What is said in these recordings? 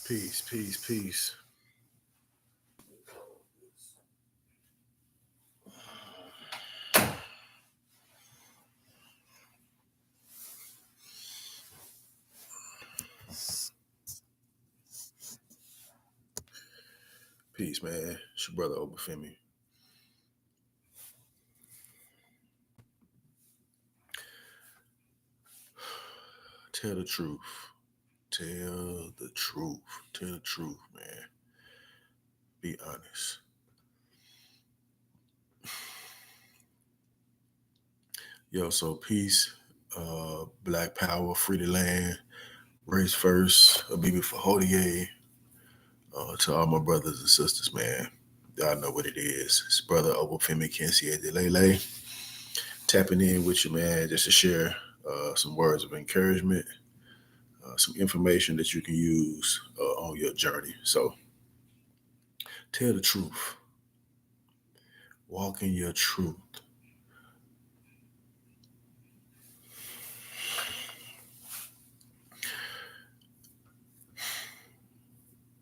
Peace, peace, peace. Peace, man. It's your brother Obafemi. Tell the truth. Tell the truth. Tell the truth, man. Be honest. Yo, so peace, Black Power, free the land, race first, a baby for Hodier. To all my brothers and sisters, man. Y'all know what it is. It's brother Obafemi Kensie Delele. Tapping in with you, man, just to share some words of encouragement, some information that you can use on your journey. So tell the truth. Walk in your truth.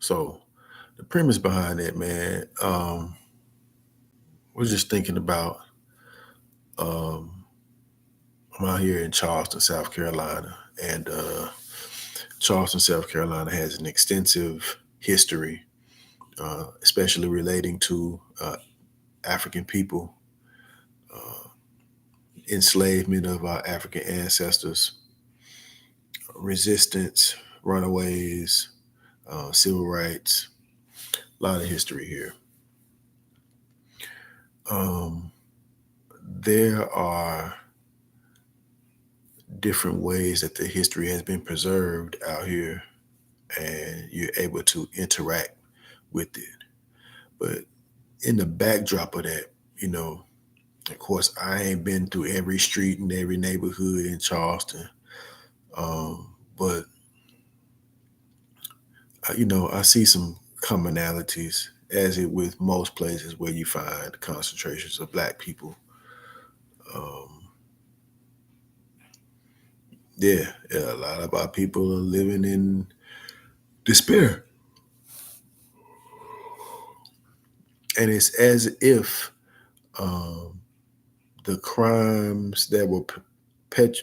So the premise behind it, man, we're just thinking about I'm out here in Charleston, South Carolina, and Charleston, South Carolina has an extensive history, especially relating to African people, enslavement of our African ancestors, resistance, runaways, civil rights, a lot of history here. There are different ways that the history has been preserved out here, and you're able to interact with it. But in the backdrop of that, of course, I ain't been through every street and every neighborhood in Charleston, but I see some commonalities, as it with most places where you find concentrations of Black people. Yeah, a lot of our people are living in despair. And it's as if the crimes that were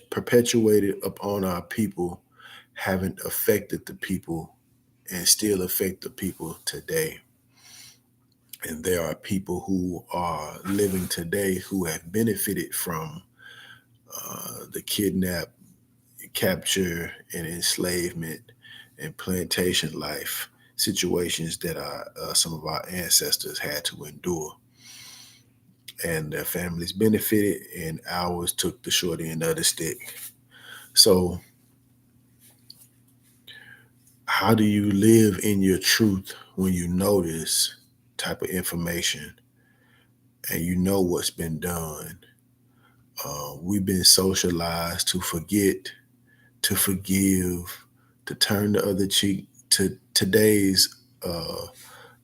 perpetuated upon our people haven't affected the people and still affect the people today. And there are people who are living today who have benefited from the kidnap, capture, and enslavement and plantation life situations that some of our ancestors had to endure. And their families benefited, and ours took the short end of the stick. So, how do you live in your truth when you know this type of information and you know what's been done? We've been socialized to forget, to forgive, to turn the other cheek to today's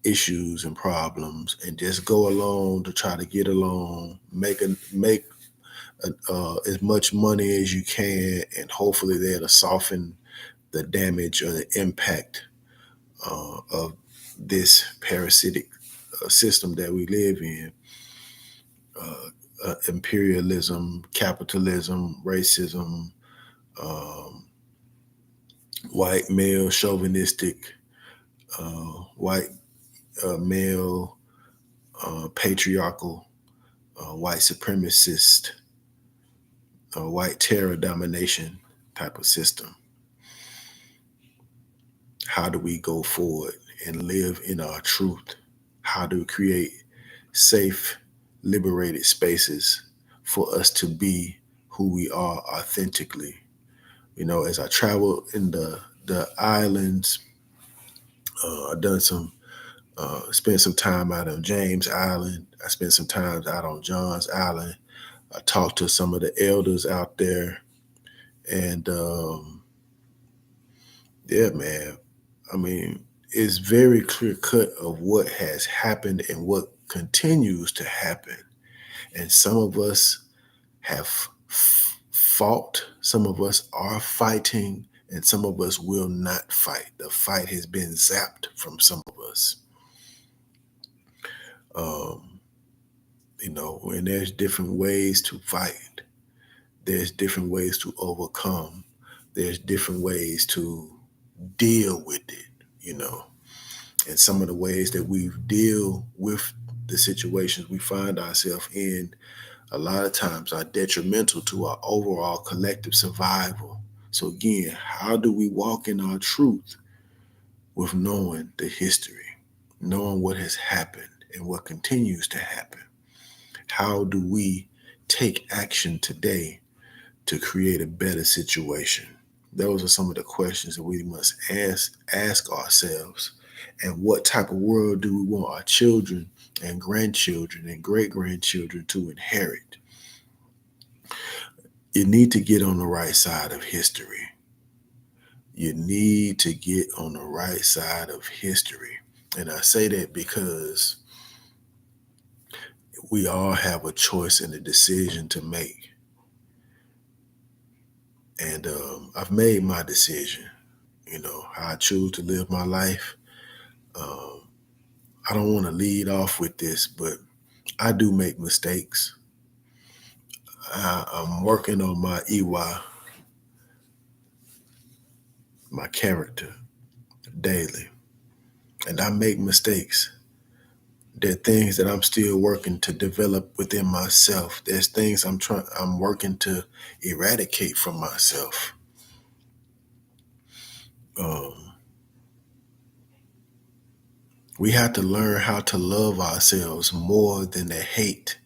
issues and problems, and just go along to try to get along, make as much money as you can, and hopefully that'll soften the damage or the impact of this parasitic system that we live in. Imperialism, capitalism, racism, white male chauvinistic, white male patriarchal, white supremacist, white terror domination type of system. How do we go forward and live in our truth? How do we create safe, liberated spaces for us to be who we are authentically? As I travel in the islands, I've done spent some time out on James Island. I spent some time out on John's Island. I talked to some of the elders out there, and yeah, man. I mean, it's very clear cut of what has happened and what continues to happen. And some of us have fought, some of us are fighting, And some of us will not fight. The fight has been zapped from some of us. And there's different ways to fight. There's different ways to overcome. There's different ways to deal with it. And some of the ways that we deal with the situations we find ourselves in, a lot of times are detrimental to our overall collective survival. So again, how do we walk in our truth with knowing the history, knowing what has happened and what continues to happen? How do we take action today to create a better situation? Those are some of the questions that we must ask ourselves. And what type of world do we want our children and grandchildren and great-grandchildren to inherit? You need to get on the right side of history. You need to get on the right side of history. And I say that because we all have a choice and a decision to make. And I've made my decision, how I choose to live my life. I don't want to lead off with this, but I do make mistakes. I'm working on my EY, my character, daily. And I make mistakes. There are things that I'm still working to develop within myself. There's things I'm working to eradicate from myself. We have to learn how to love ourselves more than the hate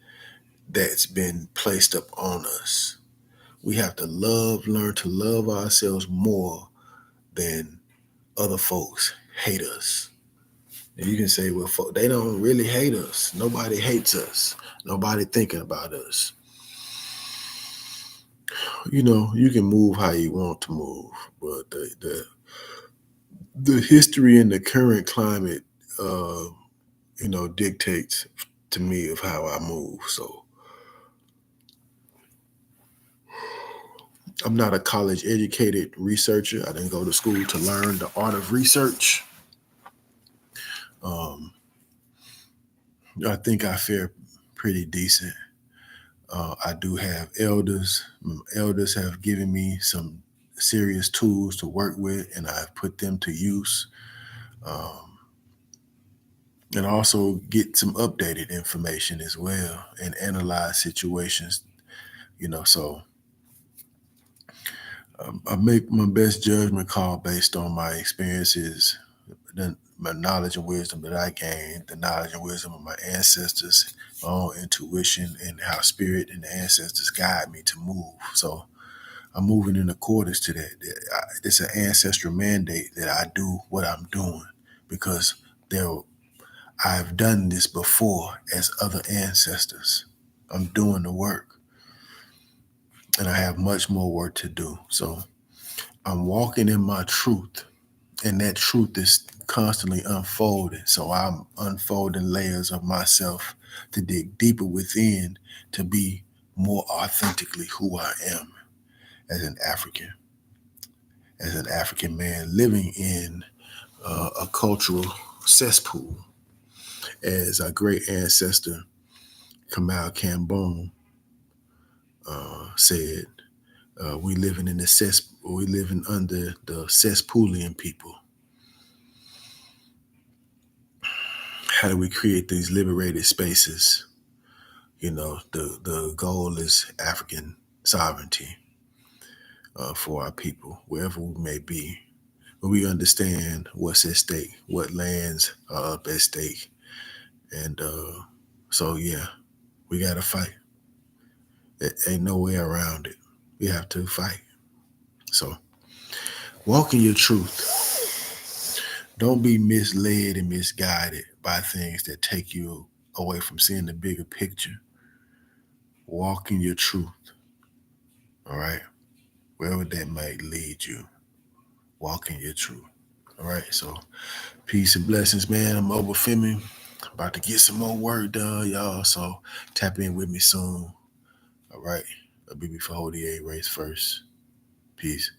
that's been placed up on us. We have to learn to love ourselves more than other folks hate us. And you can say, well, they don't really hate us. Nobody hates us. Nobody thinking about us. You can move how you want to move, but the history and the current climate, dictates to me of how I move. So I'm not a college educated researcher. I didn't go to school to learn the art of research. I think I fare pretty decent. I do have elders. Elders have given me some serious tools to work with, and I've put them to use. And also get some updated information as well and analyze situations, so I make my best judgment call based on my experiences, my knowledge and wisdom that I gained, the knowledge and wisdom of my ancestors, my own intuition, and how spirit and the ancestors guide me to move. So I'm moving in accordance to that. It's an ancestral mandate that I do what I'm doing because I've done this before as other ancestors. I'm doing the work, and I have much more work to do. So I'm walking in my truth, and that truth is constantly unfolding. So I'm unfolding layers of myself to dig deeper within to be more authentically who I am as an African man living in a cultural cesspool. As our great ancestor Kamal Cambone said, we living under the cesspoolian people. How do we create these liberated spaces? The goal is African sovereignty for our people, wherever we may be. But we understand what's at stake, what lands are up at stake. And so, yeah, we got to fight. There ain't no way around it. We have to fight. So walk in your truth. Don't be misled and misguided by things that take you away from seeing the bigger picture. Walk in your truth. All right. Wherever that might lead you, walk in your truth. All right. So peace and blessings, man. I'm Mobile Femi. About to get some more work done, y'all. So tap in with me soon. All right. I'll be before the race first. Peace.